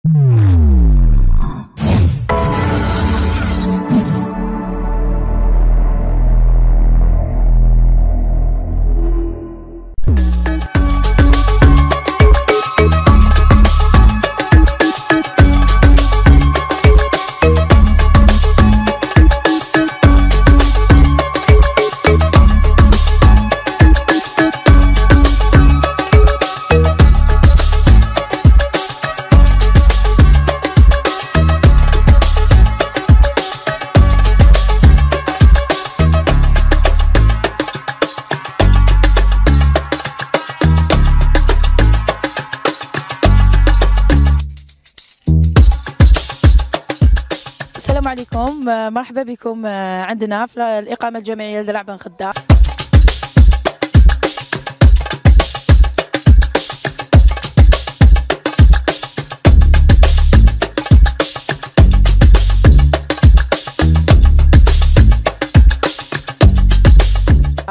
السلام عليكم، مرحبا بكم عندنا في الإقامة الجامعية لدرع بن خدام.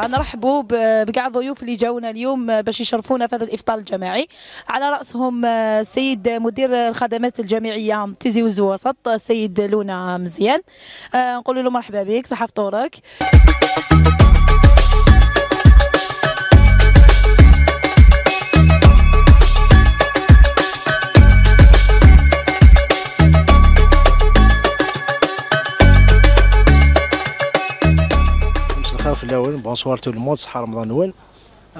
نرحبوا بكاع الضيوف اللي جاونا اليوم باش يشرفونا في هذا الافطار الجماعي، على راسهم السيد مدير الخدمات الجامعيه تيزي وزوسط السيد لونا مزيان. نقول له مرحبا بك، صحه فطورك. في الاول بونسوار تو المود، صحه رمضان نوال.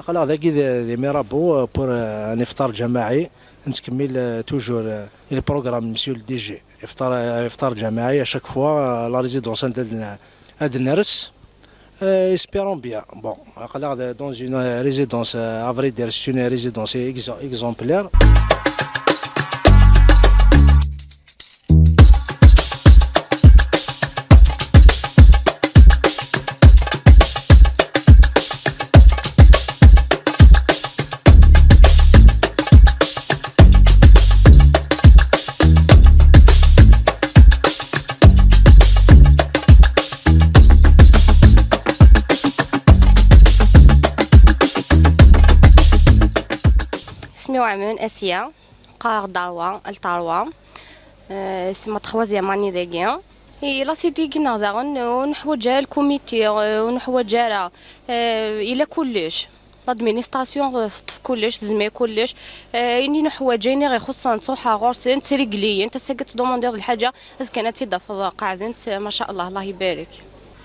قال هذاكي دي ميرابو بور ان افطار جماعي نتكمل توجور لي بروغرام مسيو الدي جي، افطار جماعي اشاك فوا لا ريزيدونس هاد النرس اسبيرون بيان. بون قال دون اون ريزيدونس افري دير سي اون ريزيدونس اكزومبلير. اسمي وعمن اسيا قارغ داروا الطاروا سما تخوازيام اني داكيا اي لا سيتي كنا داغن ونحوج الكوميتي ونحوج الى كلش لادمينستراسيون في كلش تزمي كلش اني نحوجيني غير خصها نصوحها غورس انت رجلي انت ساكت دوموندير الحاجه اس كانت تضاف قاعدنت ما شاء الله الله يبارك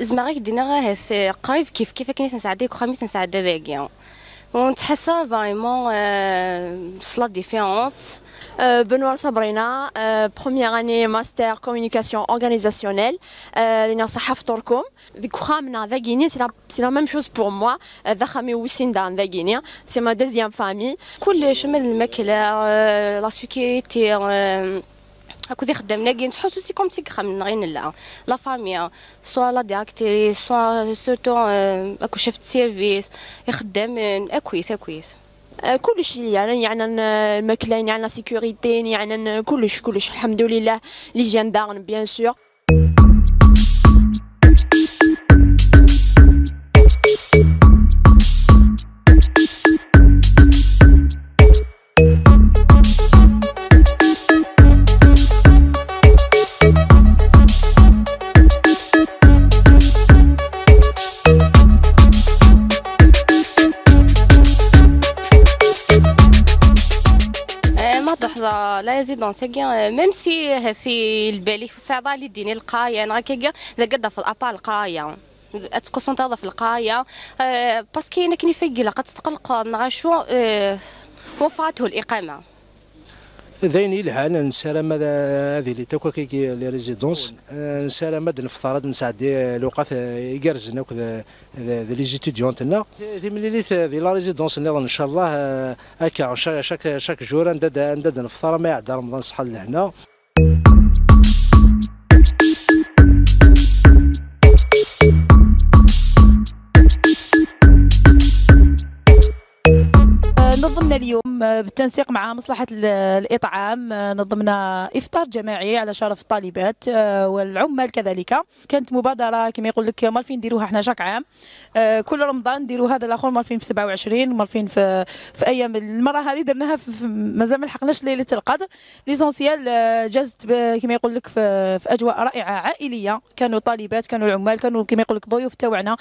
زعما غير دينا غير قريب كيف كنت نساعدك وخميس نساعد داكيا ونتحسى فريمون لا ديفيرونس. Benoît Sabrina, première année master communication organisationnelle. لأن صحفتكم ذكرامنا ذاكيني c'est la même chose pour moi. ذخامي وسندان ذاكيني c'est ma deuxième famille. كلش من الماكلة لا سيكوريتي هاكو دي خدامنا كي نحسو سي كوم تي خامن غير لا فاميا سوا لا ديريكتريس سوا سورتو اكو شفت سيرفيس يخدمن اكويس كلش يعني الماكله يعني لا سيكوريتي يعني كلش الحمد لله لي جاندارن بيان سور. لا ريزيدونس ميم سي هسي البالي في الصعيده اللي ديني القرايه انا هكاكا اذا قد في الابا القرايه اتكونسونطر في القرايه باسكو انا كني فيقيلا قد تقلق نغاشو وفاته الاقامه ذاين الحال نسالم هذه اللي تاكل كي لي ريزيدونس نسالم هاد الفطارات نساعد الوقت يقرزنا وكذا لي زيتيديونتنا دي ملي دي لا ريزيدونس ان شاء الله هكا شاك جور نداد نفطر ما يعدى رمضان صحه لهنا. نظمنا اليوم بالتنسيق مع مصلحة الإطعام نظمنا إفطار جماعي على شرف الطالبات والعمال كذلك. كانت مبادرة كما يقول لك مالفين نديروها احنا شاك عام، كل رمضان نديروا هذا الآخر، مالفين في 27 مالفين في أيام. المرة هذه درناها مازال ما لحقناش ليلة القدر. ليسونسيال جازت كما يقول لك في أجواء رائعة عائلية، كانوا طالبات كانوا العمال كانوا كما يقول لك ضيوف تاوعنا.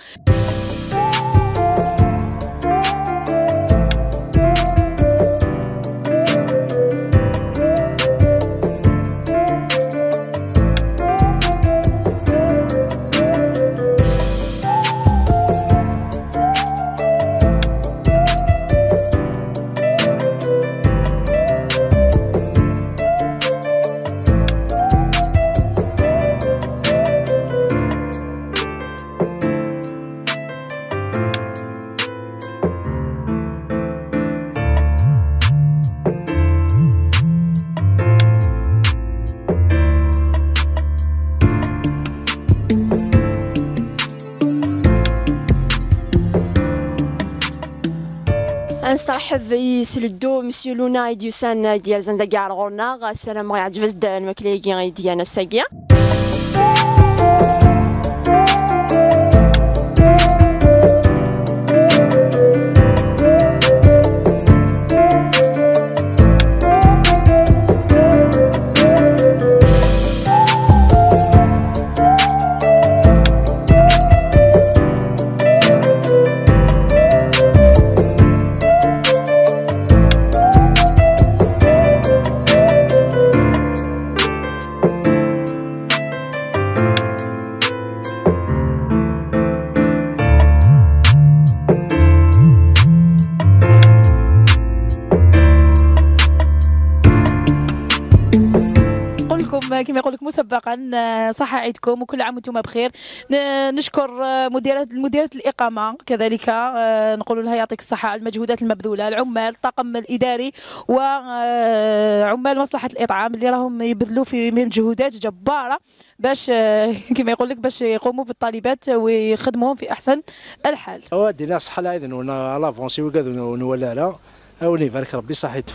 نسترحب يسلدو مسيو لونا يديوسان ديال زندا كاع الغورنا. السلام غيعجب زد الماكله كي ديالنا الساقيه. كما يقول لك مسبقا صحة عيدكم وكل عام وانتم بخير. نشكر مديرة الإقامة كذلك، نقول لها يعطيك الصحة على المجهودات المبذولة، العمال الطاقم الإداري وعمال مصلحة الإطعام اللي راهم يبذلوا في مجهودات جبارة باش كما يقول لك باش يقوموا بالطالبات ويخدموهم في أحسن الحال. ودينا صحة العيد على فونسي وكذا ولا لا ونبارك ربي صحيته.